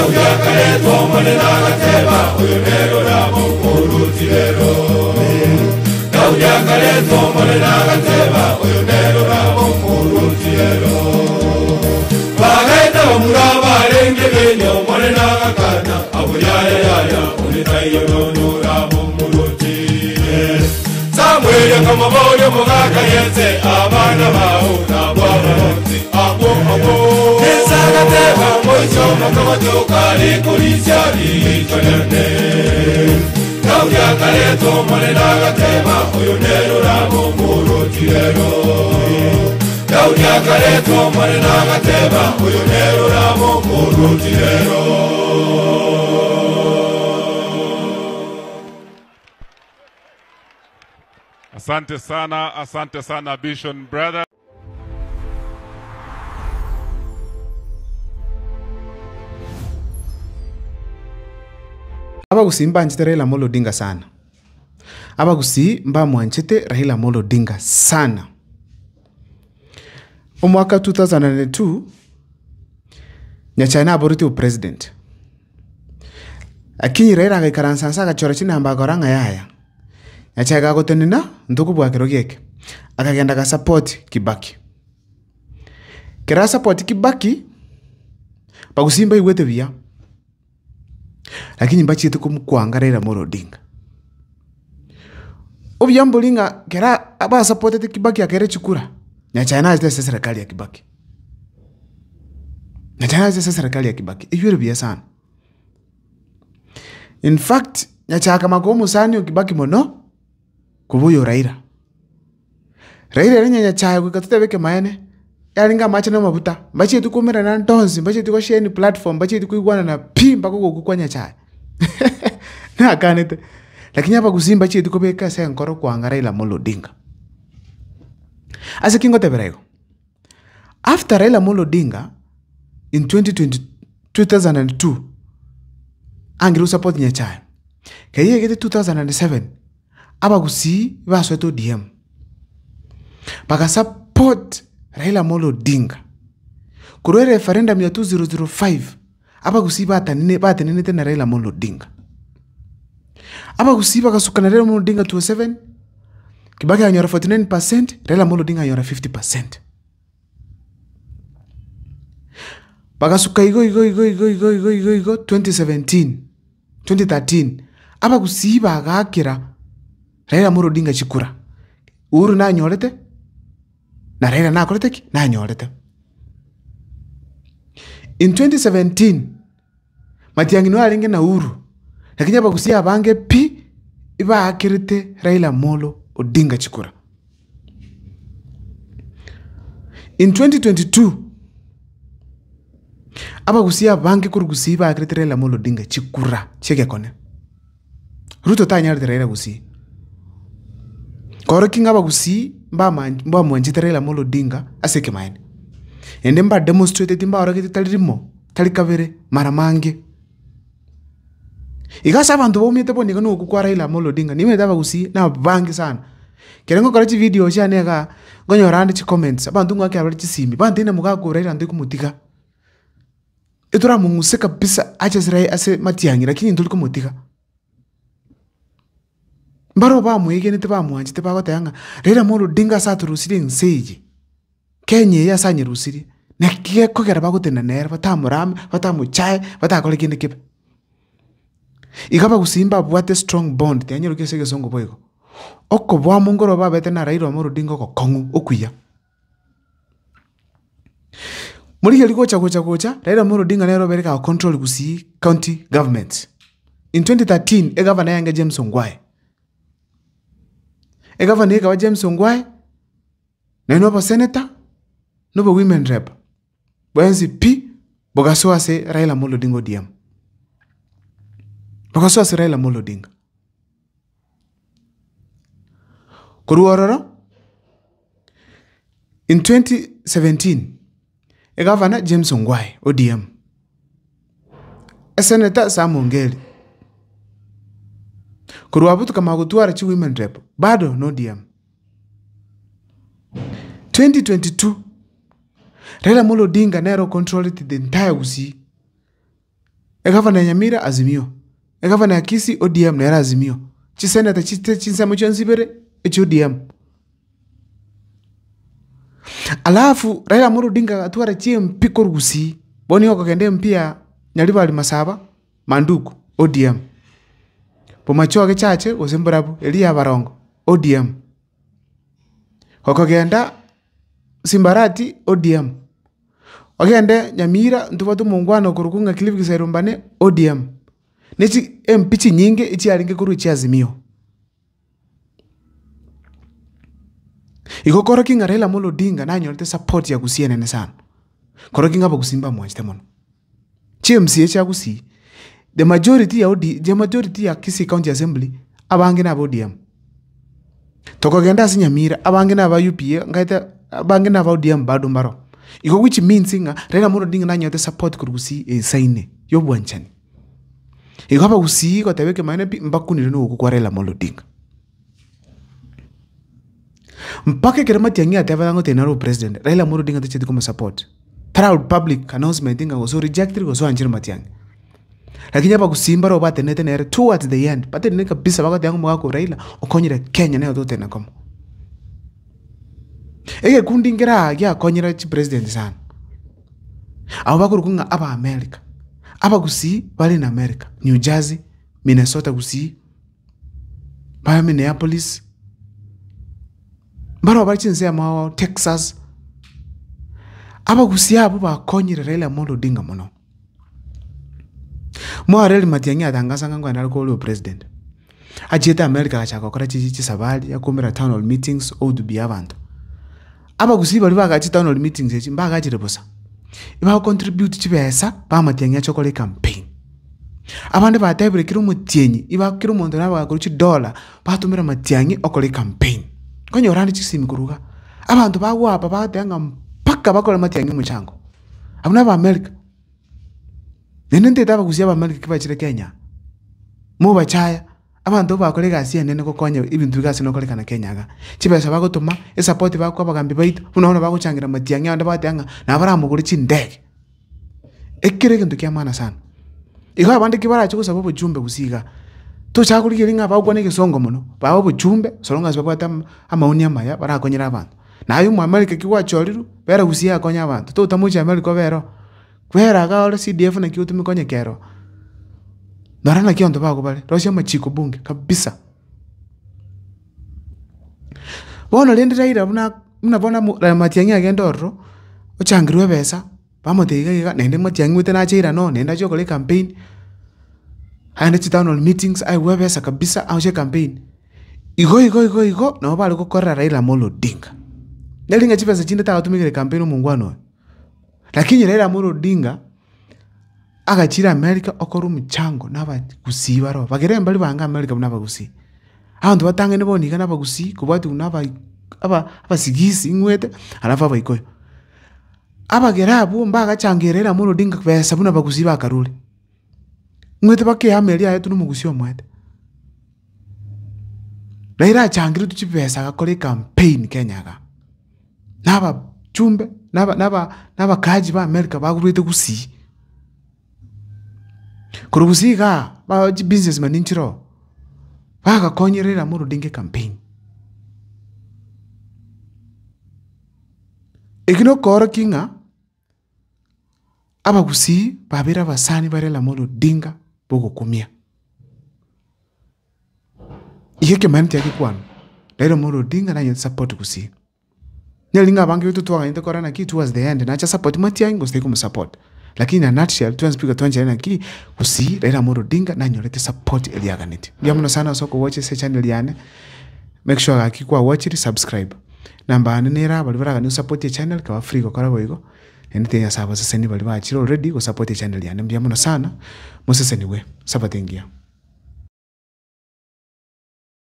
Naudiakaretwo monena gateba uyu nero ramo murutirero Naudiakaretwo monena gateba uyu nero ramo murutirero Bagaita muraba renge genyo monena gakana abuyaya yaya unitayo no ramo murutirero Samuel kamaboyo mugaka yetse abana bawo nabwabaronzi abo Nesagateba moicho makamoto kali kulisiari chonene Naudiakaretwo monena gateba uyu nero ramo murutirero Naudiakaretwo monena gateba uyu nero ramo murutirero Asante sana Vision brother. Abagusi mbanchite Raila Amolo Odinga sana. Abagusi mbamwanchite Raila Amolo Odinga sana. Omwaka 2002 Nyachaina aboriti president. Akinyi Raila agikaransansa agachora chini ambagoranga yaya. Nyachaga gotenina ndugu bwake rogeke. Akagenda ga support Kibaki. Kera support Kibaki bagusimba igwete biya. Lakini mbachite kumukwanga Raila Amolo Odinga. Obyambolinga kera aba supported Kibaki akere chukura. Nyachaina azite serikali ya Kibaki. Nyachaina azite serikali ya Kibaki. Iyo biya sana. In fact, Nyachaga magomu sani Kibaki mono kubuyo Raila. Raila renya Nyachaga kukatetebeke maene. Yalinga macha na mabuta. Mbachi tukumira na ndonzi, mbachi tuko share platform, mbachi tukuigwana na pimba kwa Nyachaga. Na akanete. Lakini hapa kusimba chi tukobeka sa nkoro kwanga Raila Amolo Odinga. Asa kingo teberego. After Raila Amolo Odinga in 2002 angiru support Nyachaga. Kaya gete 2007 aba kusi basweto DM. Baka support Raila Amolo Odinga. Kuro referendum ya 2005 aba kusi batanene tena Raila Amolo Odinga. Aba kusi bakasuka na Raila Amolo Odinga 2007 Kibaki anyora 49%, Raila Amolo Odinga anyora 50%. Bakasuka igo 2017 2013 aba kusi bagakira Raila Amolo Odinga chikura. Uhuru na anyorete na Raila na akorete na anyorete. In 2017 Matiang'i no alinge na Uhuru. Lakini aba kusi abange pi iba akirete Raila Amolo Odinga chikura. In 2022 aba kusi abange kurugusi iba akirete Raila Amolo Odinga chikura. Cheke kone. Ruto tanyarete Raila kusi. Koro kinga bagusi mba mwanjite Raila Amolo Odinga aseke maene. Ende mba demonstrate mba oragete talirimo talikabere maramange. Igasa abantu bomite boni kanu okukwa Raila Amolo Odinga nimwe bagusi na bangi sana. Kerengo karachi video cyane ga gonyorande chi comments abantu ngwake abari chisimbi bandine mugago Raila ndi kumutika. Etura munguse kabisa acha Raila ase Matiang'i lakini nduli kumutika. Mbaro ba mwege nite ba mwanjite ba gotanga Raila Amolo Odinga saturusire nseje Kenya ya sanye rusire nekiye kogera ba gotena nera batamurame batamuchaye batakole kinde kipe igaba gusimba bwate strong bond tyanyiru kesege songo boyego okko bwa mungoro ba betena Raila Amolo Odinga ko kongu okuya muri yeli gocha Raila Amolo Odinga nero bereka control gusi county governments. In 2013 governor yanga James Ongwae governor wa James Ongwae na nobo senator nobo women rep bwenzi pi bogaswa se Raila Amolo Odinga DM bogaswa se Raila Amolo Odinga kuruororo in 2017 governor James Ongwae ODM senator Sam Ongeri kuruabutu kama kutuara chi women rep bado no DM. 2022 Raila Amolo Odinga nero controlled the entire Gusii Gavana Nyamira Azimio. Gavana Kisii ODM na Azimio. Chi senator chinsemo chonsibere ODM. Alafu Raila Amolo Odinga atwara MP Gusii. Boni oko kende MP ya Nyalibali Masaba Manduku ODM. Pomachoge chache Osemburabu Elia Barongo ODM. Oko kenda Simbarati ODM. Ogende Nyamira ntubatu mungwana kurukunga Cliff Kiserumbane ODM. Nechi MP nyingi ichi alinge kuru ichi Azimio. Iko korokinga Raila Amolo Odinga na nyolte support ya Gusii nene sana. Korokinga pa Gusimba mwajite mono. CMC cha Gusii. The majority ya Kisii County Assembly abange na ODM. Toko genda si Nyamira abange na UPA ngaita abange na ODM bado mbaro. Iko which means nga Raila Amolo Odinga na nyote support kuru Gusii saine yo bwanchani. Iko hapa Gusii kwa taweke maana mbakuni reno kwa Raila Amolo Odinga. Mpaka Keremati yangia atavango tenaro president Raila Amolo Odinga techeti kuma support. Proud public announcement inga was rejected was anjira matiangi. Lakini hapa Gusimba ro bate nete nere towards the end. Bate nene kabisa wakati yangu mwako Raila okonyira Kenya nayo tote na komo. Ege kundi ngira ya konyira chi president sana. Abo bakuru kunga aba America. Aba Gusii bali na America. New Jersey, Minnesota Gusii. Baya Minneapolis. Mbaro bachinse ya Texas. Aba Gusii abo bakonyira Raila Amolo Odinga mono. Mwareli Matiang'i atangaza ngangwa nalikuwa president. Ajeta America kachaka kora chichi sabali ya kumira town hall meetings odubi abantu. Aba Gusii bali bagachi town hall meetings echi mbagachi reposa. Iba contribute chibesa ba Matiang'i achokole campaign. Abande ba table kiro Mutienyi iba kiro mondo na bagaruchi $1 batumira Matiang'i okole campaign. Konyo randi chisimi kuruga. Abantu bagwa baba tanga mpaka bakole Matiang'i muchango. Abuna ba America. Nende taba Gusii aba America kibachire Kenya. Mu bachaya abantu bakole gasi nene ko konya ibintu bigasi no koleka na Kenya ga. Chibesa bagotuma e support bakwa bagambi baito unaona baguchangira Matiang'i anda batanga na baramugura chindege. Ekire kintu kya maana sana. Iko abandi kibara cyo sababu jumbe Gusii to chakuri linga bagwa ne kisongo muno. Babo jumbe solonga sabata amauni amaya barakonyira abantu. Nayo mu America kiwa choriru bera Gusii akonya abantu. To tamucha America bero. Kwera ga ora CDF na kiutumi konye kero. Narana kionto bago bale. Rosha machiko bunge kabisa. Bona lende raira muna bona Matiang'i agenda oro. Ochangirwe besa. Bamotega nende Matiang'i witena chira no nenda chokole campaign. Haende town hall meetings ai webesa kabisa au campaign. Igo na bale kokora Raila Amolo Odinga. Nelinga chipesa chinda ta utumikire campaign mungwano. Lakini Raila Amolo Odinga agachira America okoru mchango naba Gusii baro bagere mbali banga America naba Gusii abantu batange nebo nika naba Gusii kubati unaba aba sigisi ingwete alafa abayikoyo abagera abo mbaga changerera Raila Amolo Odinga besa buna ba Gusii bakarule ngwete bake amelia yetu no Gusii omwete Raila changira tuchipesa akole campaign Kenya ga naba chumbe naba kaji ba America bagurite Gusii kuru Gusii ga ba businessman inchiro baga konyere Raila Amolo Odinga campaign igino koro kinga aba Gusii babira basani ba Raila Amolo Odinga bogo kumia yeke manti yake kwano Raila Amolo Odinga na support Gusii nyelinga bangi wetu tuwa inte korana ki towards the end na cha support Matiang'i ngosteko kumsupport lakini na nutshell tuanspika tuanje na ki Gusii Raila Amolo Odinga na nyolete support eliaganiti ndiamuno sana soko watch se channel yane make sure akikwa watch it subscribe namba nera bali baraga ni support ya channel ka free ko kara boygo anything ya saba sasa ni bali ba chiro already ko support ya channel yane ndiamuno sana musese niwe sabatengia